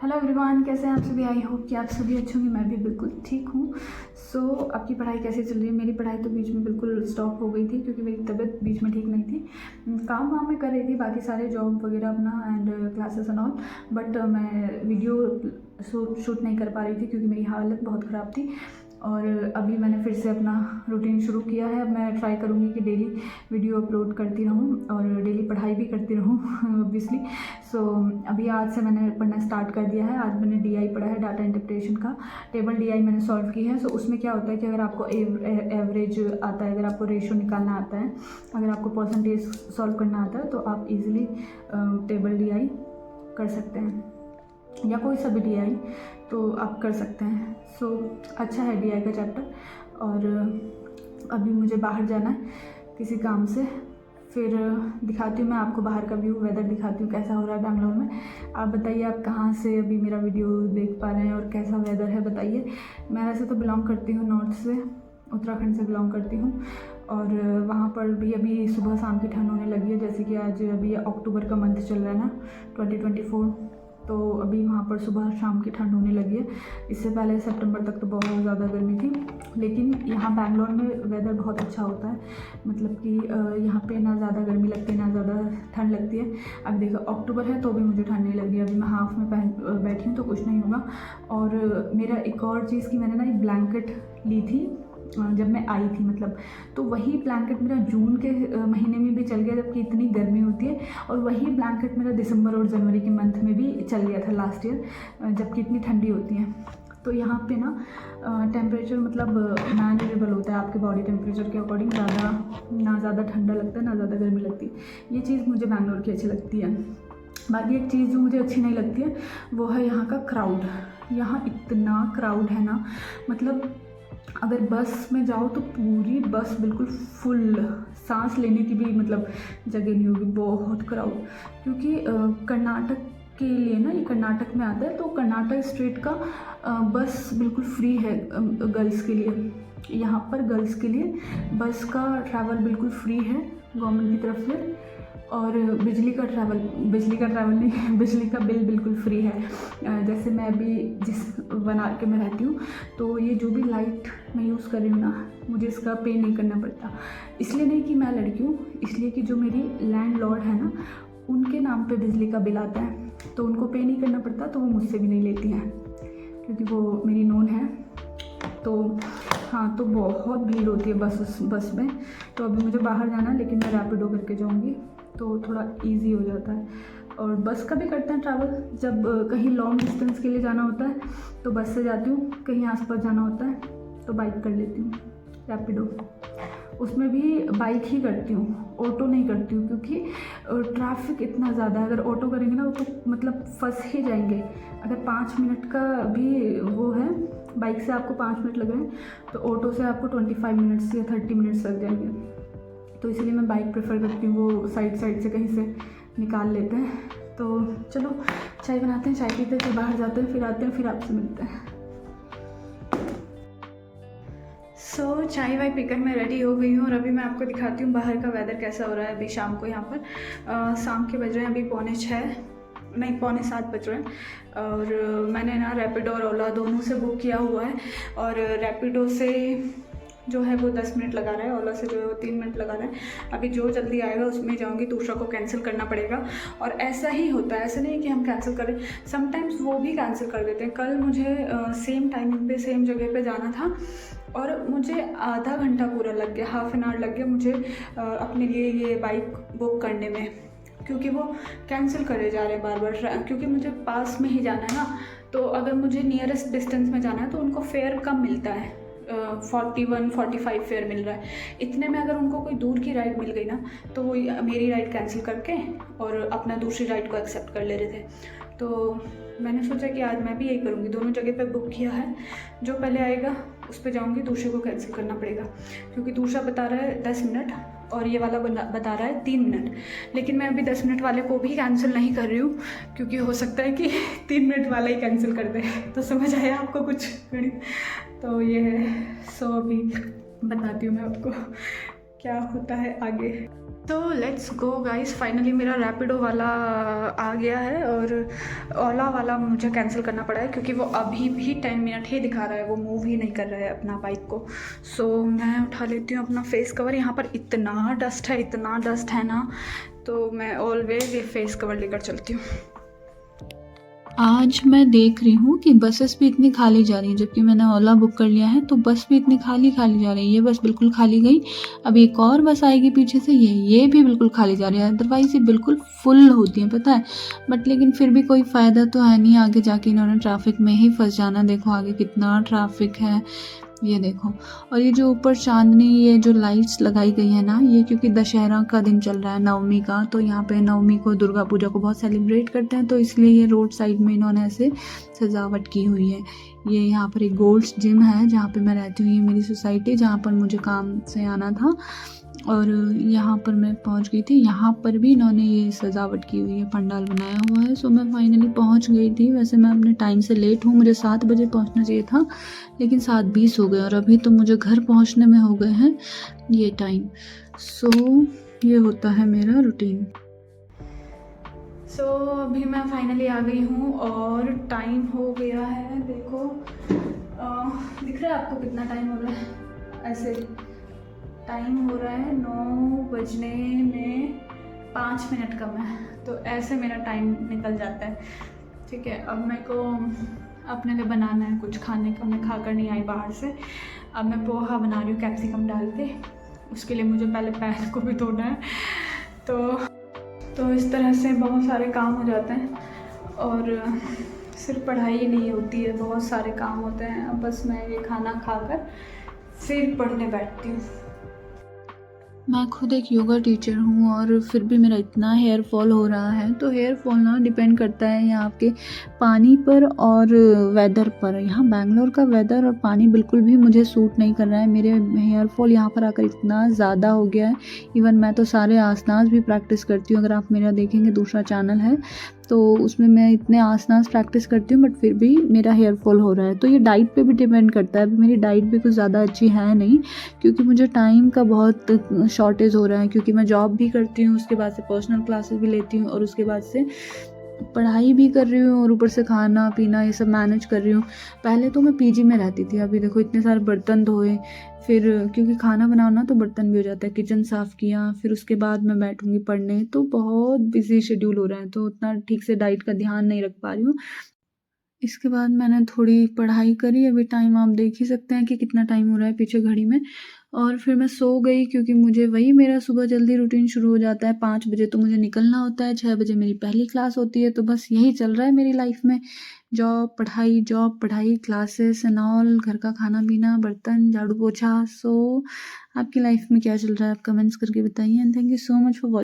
Hello everyone, कैसे हैं आप सभी। आई होप कि आप सभी अच्छे होंगे। मैं भी बिल्कुल ठीक हूँ। सो आपकी पढ़ाई कैसे चल रही है। मेरी पढ़ाई तो बीच में बिल्कुल स्टॉप हो गई थी क्योंकि मेरी तबीयत बीच में ठीक नहीं थी। काम वाम मैं कर रही थी, बाकी सारे जॉब वगैरह अपना and classes and all, but मैं वीडियो शूट नहीं कर पा रही थी क्योंकि मेरी हालत बहुत ख़राब थी। और अभी मैंने फिर से अपना रूटीन शुरू किया है। अब मैं ट्राई करूँगी कि डेली वीडियो अपलोड करती रहूँ और डेली पढ़ाई भी करती रहूँ ऑब्वियसली। सो अभी आज से मैंने पढ़ना स्टार्ट कर दिया है। आज मैंने डीआई पढ़ा है, डाटा इंटरप्रिटेशन का टेबल डीआई मैंने सॉल्व की है। सो उसमें क्या होता है कि अगर आपको एवरेज आता है, अगर आपको रेशियो निकालना आता है, अगर आपको परसेंटेज सॉल्व करना आता है तो आप इजीली टेबल डीआई कर सकते हैं या कोई सा भी डीआई तो आप कर सकते हैं। सो अच्छा है डीआई का चैप्टर। और अभी मुझे बाहर जाना है किसी काम से, फिर दिखाती हूँ मैं आपको बाहर का व्यू, वेदर दिखाती हूँ कैसा हो रहा है बैंगलोर में। आप बताइए आप कहाँ से अभी मेरा वीडियो देख पा रहे हैं और कैसा वेदर है बताइए। मैं वैसे तो बिलोंग करती हूँ नॉर्थ से, उत्तराखंड से बिलोंग करती हूँ। और वहाँ पर भी अभी सुबह शाम की ठंड होने लगी है। जैसे कि आज अभी अक्टूबर का मंथ चल रहा है ना 2024, तो अभी वहाँ पर सुबह शाम की ठंड होने लगी है। इससे पहले सितंबर तक तो बहुत ज़्यादा गर्मी थी, लेकिन यहाँ बैंगलोर में वेदर बहुत अच्छा होता है। मतलब कि यहाँ पे ना ज़्यादा गर्मी लगती है ना ज़्यादा ठंड लगती है। अब देखो अक्टूबर है तो भी मुझे ठंड नहीं लग रही है। अभी मैं हाफ में बैठी हूँ तो कुछ नहीं होगा। और मेरा एक और चीज़ की मैंने ना एक ब्लैंकेट ली थी जब मैं आई थी, मतलब तो वही ब्लैंकेट मेरा जून के महीने में भी चल गया जबकि इतनी गर्मी होती है। और वही ब्लैंकेट मेरा दिसंबर और जनवरी के मंथ में भी चल गया था लास्ट ईयर जबकि इतनी ठंडी होती है। तो यहाँ पे ना टेम्परेचर मतलब मैनेजेबल होता है आपके बॉडी टेम्परेचर के अकॉर्डिंग। ना ज़्यादा ठंडा लगता है ना ज़्यादा गर्मी लगती है। ये चीज़ मुझे बैंगलोर की अच्छी लगती है। बाकी एक चीज़ जो मुझे अच्छी नहीं लगती है वो है यहाँ का क्राउड। यहाँ इतना क्राउड है ना, मतलब अगर बस में जाओ तो पूरी बस बिल्कुल फुल, सांस लेने की भी मतलब जगह नहीं होगी, बहुत क्राउड। क्योंकि कर्नाटक के लिए ना, ये कर्नाटक में आता है तो कर्नाटक स्टेट का बस बिल्कुल फ्री है गर्ल्स के लिए। यहाँ पर गर्ल्स के लिए बस का ट्रैवल बिल्कुल फ्री है गवर्नमेंट की तरफ से। और बिजली का ट्रैवल नहीं, बिजली का बिल बिल्कुल फ्री है। जैसे मैं अभी जिस बनार के में रहती हूँ तो ये जो भी लाइट मैं यूज़ कर रही हूँ ना, मुझे इसका पे नहीं करना पड़ता। इसलिए नहीं कि मैं लड़की हूँ, इसलिए कि जो मेरी लैंडलॉर्ड है ना उनके नाम पे बिजली का बिल आता है तो उनको पे नहीं करना पड़ता, तो वो मुझसे भी नहीं लेती हैं क्योंकि वो मेरी नोन है। तो हाँ, तो बहुत भीड़ होती है बस में। तो अभी मुझे बाहर जाना है लेकिन मैं रैपिडो करके जाऊँगी तो थोड़ा इजी हो जाता है। और बस का भी करते हैं ट्रैवल, जब कहीं लॉन्ग डिस्टेंस के लिए जाना होता है तो बस से जाती हूँ, कहीं आसपास जाना होता है तो बाइक कर लेती हूँ रैपिडो। उसमें भी बाइक ही करती हूँ, ऑटो नहीं करती हूँ क्योंकि ट्रैफिक इतना ज़्यादा है। अगर ऑटो करेंगे ना तो मतलब फंस ही जाएंगे। अगर 5 मिनट का भी वो है, बाइक से आपको 5 मिनट लग रहे हैं तो ऑटो से आपको 25 मिनट्स या 30 मिनट्स लग जाएंगे। तो इसलिए मैं बाइक प्रेफर करती हूँ, वो साइड से कहीं से निकाल लेते हैं। तो चलो चाय बनाते हैं, चाय पीते हैं, फिर बाहर जाते हैं, फिर आते हैं, फिर आपसे मिलते हैं। सो चाय वाय पीकर मैं रेडी हो गई हूँ और अभी मैं आपको दिखाती हूँ बाहर का वेदर कैसा हो रहा है अभी शाम को। यहाँ पर शाम के बज रहे हैं अभी 6:45 बज रहे हैं। और मैंने ना रैपिडो और ओला दोनों से बुक किया हुआ है। और रैपिडो से जो है वो 10 मिनट लगा रहा है, ओला से जो है वो 3 मिनट लगा रहा है। अभी जो जल्दी आएगा उसमें जाऊंगी, दूसरा को कैंसिल करना पड़ेगा। और ऐसा ही होता है, ऐसा नहीं कि हम कैंसिल करें, समटाइम्स वो भी कैंसिल कर देते हैं। कल मुझे सेम टाइमिंग पे सेम जगह पे जाना था और मुझे आधा घंटा पूरा लग गया, हाफ एन आवर लग गया मुझे अपने लिए ये बाइक बुक करने में, क्योंकि वो कैंसिल करे जा रहे हैं बार बार। क्योंकि मुझे पास में ही जाना है ना, तो अगर मुझे नियरेस्ट डिस्टेंस में जाना है तो उनको फेयर कम मिलता है, 41-45 फेयर मिल रहा है। इतने में अगर उनको कोई दूर की राइड मिल गई ना तो वो मेरी राइड कैंसिल करके और अपना दूसरी राइड को एक्सेप्ट कर ले रहे थे। तो मैंने सोचा कि आज मैं भी यही करूँगी, दोनों जगह पे बुक किया है, जो पहले आएगा उस पर जाऊँगी, दूसरे को कैंसिल करना पड़ेगा। क्योंकि दूसरा बता रहा है 10 मिनट और ये वाला बता रहा है 3 मिनट। लेकिन मैं अभी 10 मिनट वाले को भी कैंसिल नहीं कर रही हूँ क्योंकि हो सकता है कि 3 मिनट वाला ही कैंसिल कर दे। तो समझ आया आपको कुछ गणित? तो ये है। सो अभी बताती हूँ मैं आपको क्या होता है आगे। तो लेट्स गो गाइस, फाइनली मेरा रैपिडो वाला आ गया है और ओला वाला मुझे कैंसिल करना पड़ा है क्योंकि वो अभी भी 10 मिनट ही दिखा रहा है, वो मूव ही नहीं कर रहा है अपना बाइक को। सो मैं उठा लेती हूँ अपना फेस कवर। यहाँ पर इतना डस्ट है ना, तो मैं ऑलवेज ये फेस कवर लेकर चलती हूँ। आज मैं देख रही हूँ कि बसेस भी इतनी खाली जा रही हैं, जबकि मैंने ओला बुक कर लिया है तो बस भी इतनी खाली जा रही है। ये बस बिल्कुल खाली गई, अब एक और बस आएगी पीछे से, ये भी बिल्कुल खाली जा रही है। अदरवाइज़ ये बिल्कुल फुल होती हैं, पता है। बट लेकिन फिर भी कोई फ़ायदा तो है नहीं, आगे जाके इन्होंने ट्रैफिक में ही फंस जाना। देखो आगे कितना ट्रैफिक है, ये देखो। और ये जो ऊपर चांदनी, ये जो लाइट्स लगाई गई है ना, ये क्योंकि दशहरा का दिन चल रहा है, नवमी का, तो यहाँ पे नवमी को, दुर्गा पूजा को बहुत सेलिब्रेट करते हैं, तो इसलिए ये रोड साइड में इन्होंने ऐसे सजावट की हुई है। ये यहाँ पर एक गोल्ड्स जिम है जहाँ पे मैं रहती हूँ, ये मेरी सोसाइटी जहाँ पर मुझे काम से आना था, और यहाँ पर मैं पहुँच गई थी। यहाँ पर भी इन्होंने ये सजावट की हुई है, पंडाल बनाया हुआ है। सो मैं फाइनली पहुँच गई थी। वैसे मैं अपने टाइम से लेट हूँ, मुझे 7 बजे पहुँचना चाहिए था, लेकिन 7:20 हो गए और अभी तो मुझे घर पहुँचने में हो गए हैं ये टाइम। सो ये होता है मेरा रूटीन। सो अभी मैं फाइनली आ गई हूँ और टाइम हो गया है, देखो दिख रहा है आपको कितना टाइम हो रहा है। ऐसे टाइम हो रहा है 9 बजने में 5 मिनट कम है, तो ऐसे मेरा टाइम निकल जाता है। ठीक है, अब मेरे को अपने लिए बनाना है कुछ खाने का, मैं खा कर नहीं आई बाहर से। अब मैं पोहा बना रही हूँ कैप्सिकम डाल के, उसके लिए मुझे पहले पैर को भी धोना है। तो इस तरह से बहुत सारे काम हो जाते हैं और सिर्फ पढ़ाई ही नहीं होती है, बहुत सारे काम होते हैं। अब बस मैं ये खाना खाकर फिर पढ़ने बैठती हूँ। मैं खुद एक योगा टीचर हूँ और फिर भी मेरा इतना हेयर फॉल हो रहा है। तो हेयर फॉल ना डिपेंड करता है यहाँ के पानी पर और वेदर पर। यहाँ बैंगलोर का वेदर और पानी बिल्कुल भी मुझे सूट नहीं कर रहा है। मेरे हेयर फॉल यहाँ पर आकर इतना ज़्यादा हो गया है। इवन मैं तो सारे आसनास भी प्रैक्टिस करती हूँ। अगर आप मेरा देखेंगे, दूसरा चैनल है तो उसमें मैं इतने आसनास प्रैक्टिस करती हूँ, बट फिर भी मेरा हेयर फॉल हो रहा है। तो ये डाइट पे भी डिपेंड करता है। मेरी डाइट भी कुछ ज़्यादा अच्छी है नहीं, क्योंकि मुझे टाइम का बहुत शॉर्टेज हो रहा है, क्योंकि मैं जॉब भी करती हूँ, उसके बाद से पर्सनल क्लासेस भी लेती हूँ और उसके बाद से पढ़ाई भी कर रही हूँ और ऊपर से खाना पीना ये सब मैनेज कर रही हूँ। पहले तो मैं पीजी में रहती थी, अभी देखो इतने सारे बर्तन धोए, फिर क्योंकि खाना बनाओ ना तो बर्तन भी हो जाता है, किचन साफ़ किया, फिर उसके बाद मैं बैठूँगी पढ़ने। तो बहुत बिजी शेड्यूल हो रहा है, तो उतना ठीक से डाइट का ध्यान नहीं रख पा रही हूँ। इसके बाद मैंने थोड़ी पढ़ाई करी, अभी टाइम आप देख ही सकते हैं कि कितना टाइम हो रहा है पीछे घड़ी में। और फिर मैं सो गई, क्योंकि मुझे वही मेरा सुबह जल्दी रूटीन शुरू हो जाता है। 5 बजे तो मुझे निकलना होता है, 6 बजे मेरी पहली क्लास होती है। तो बस यही चल रहा है मेरी लाइफ में, जॉब पढ़ाई, क्लासेस एंड ऑल, घर का खाना पीना, बर्तन, झाड़ू पोछा। सो आपकी लाइफ में क्या चल रहा है, आप कमेंट्स करके बताइए। And thank you so much for watching.